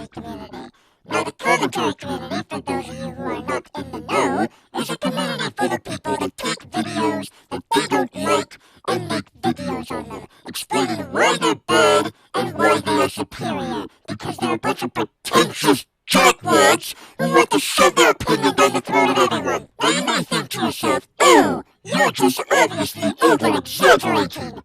commentary community. Now, the commentary community, for those of you who are not in the know, is a community full of people that take videos that they don't like and make videos on them, explaining why they're bad and why they are superior, because they're a bunch of pretentious jackwads who want to shove their opinion down the throat of everyone. Now, you may think to yourself, oh, you're just obviously over-exaggerating.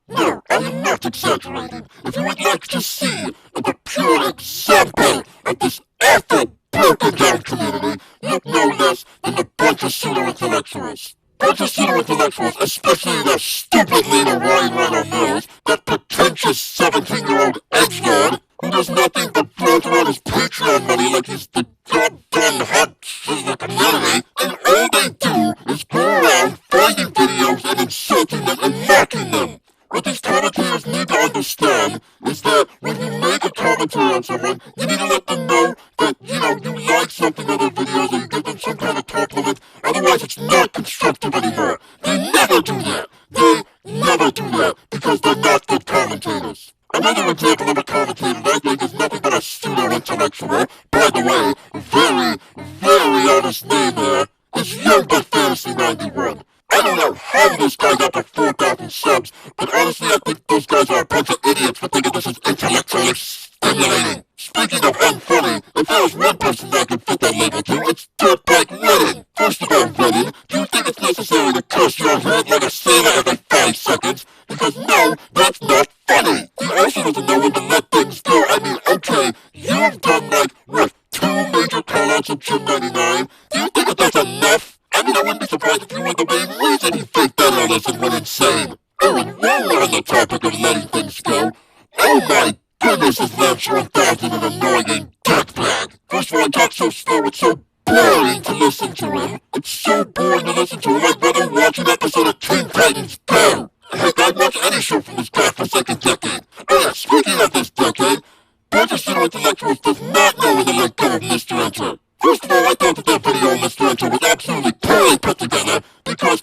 No, I am not exaggerating. If you would like to see the pure example of this awful, broken-down community, look no less than the bunch of pseudo-intellectuals. Bunch of pseudo-intellectuals, especially that stupid leader Ryan Rhino Mills, that pretentious 17-year-old edgelord who does nothing but float around his Patreon money like he's the goddamn head of the community, and all they do is go around finding videos and insulting them and mocking them. What these commentators need to understand is that when you make a commentary on someone, you need to let them know that, you like something on their videos or you give them some kind of compliment. Otherwise, it's not constructive anymore. They never do that. They never do that because they're not good commentators. Another example of a commentator that I think is nothing but a pseudo-intellectual, by the way, very honest name there, is Young But Fantasy 91. I don't know how this guy got to 4,000 subs, but honestly I think those guys are a bunch of idiots for thinking this is intellectually stimulating. Speaking of unfunny, if there was one person that could fit that label to, it's Dirtbag Redding. First of all, Redding, do you think it's necessary to curse your head like a sailor every 5 seconds? Because no, that's not funny. He also doesn't know when to let things go. I mean, okay, you've done what, 2 major callouts of Jim 99? Do you think that that's enough? I mean, I wouldn't be surprised if you were the main reason he faked that illness and went insane. Oh, and while we're on the topic of letting things go, oh my goodness, is Lance 1000 an annoying dirtbag. First of all, he talks so slow, it's so boring to listen to him. It's so boring to listen to him, I'd rather watch an episode of Teen Titans Go. Heck, I'd watch any show from this godforsaken decade. Oh yeah, speaking of this decade, bunch of pseudo-intellectuals does not know when to let go of Mr. Enter. First of all, I thought that video on Mr. Enter was absolutely poorly put together because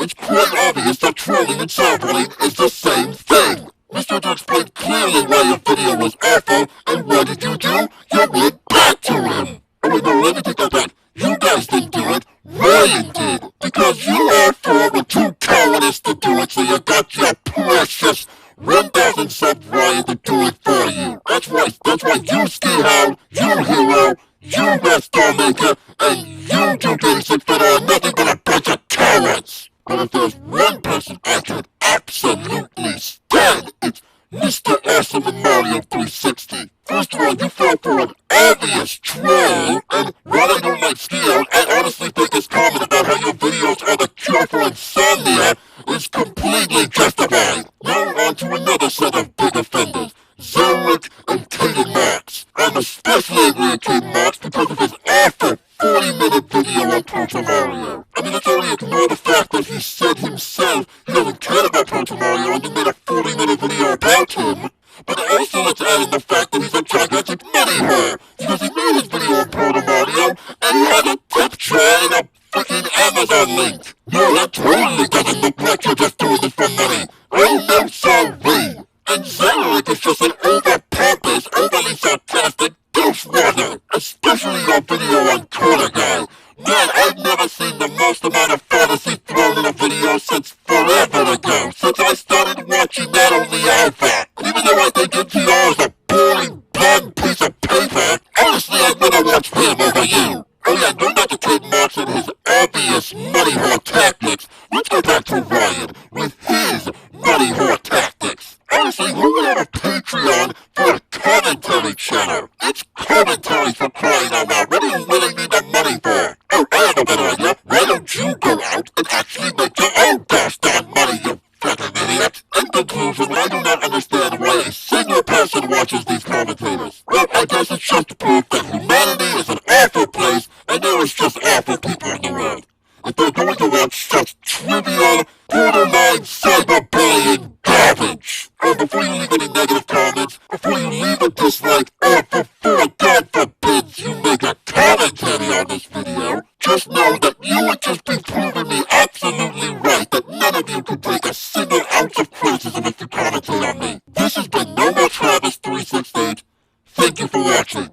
it's quite obvious that trolling and cyberbullying is the same thing. Mr. Enter explained clearly why your video was awful, and what did you do? You went back to him. Oh wait, no, let me take that back. You guys didn't do it. Ryan did. Because you all 4 were too cowardice to do it, so you got your precious 1,000 sub Ryan to do it for you. That's right, you Ski Hound, you Hero, you West Maker, and you do basic fit are nothing but a bunch of cowards. But if there's one person I could absolutely stand, it's Mr. Awesome in Mario 360. First of all, you fell for an obvious troll, and while I don't like Ski Hound, I honestly think his comment about how your videos are the cure for insomnia is completely justified. Now on to another set of big offenders. Zerwick and Caden Max. I'm especially angry at Caden Max because of his awful 40-minute video on Proto Mario. I mean, let's only ignore the fact that he said himself he doesn't care about Proto Mario and he made a 40-minute video about him. But also let's add in the fact that he's a gigantic money whore, because he made his video on Proto Mario and he had a tip jar and a freaking Amazon link. No, that totally doesn't look like you're just doing this for money. Oh no, sorry. And Zerwick is just an over-pompous, overly sarcastic douche-wagger, especially your video on Corner Guy. Man, I've never seen the most amount of fantasy thrown in a video since forever ago, since I started watching Not Only Alpha. And even though I think NTR is a boring, bland piece of paper, honestly, I'd rather watch him over you. Oh yeah, going back to Kid Max and his obvious money whore tactics, let's go back to Ryan with his money whore tactics. Honestly, who would have a Patreon for a commentary channel? It's commentary for crying out loud. What do you really need the money for? Oh, I have a better idea. Why don't you go out and actually make your own gosh darn money, you fucking idiot? In conclusion, I do not understand why a single person watches these commentators. Well, I guess it's just proof that humanity is an awful place and there is just awful people in the world. If they're going to watch such trivial, borderline cyberbullying garbage. Before you leave any negative comments, before you leave a dislike, or before God forbids you make a commentary on this video, just know that you would just be proving me absolutely right that none of you could take a single ounce of criticism if you commentate on me. This has been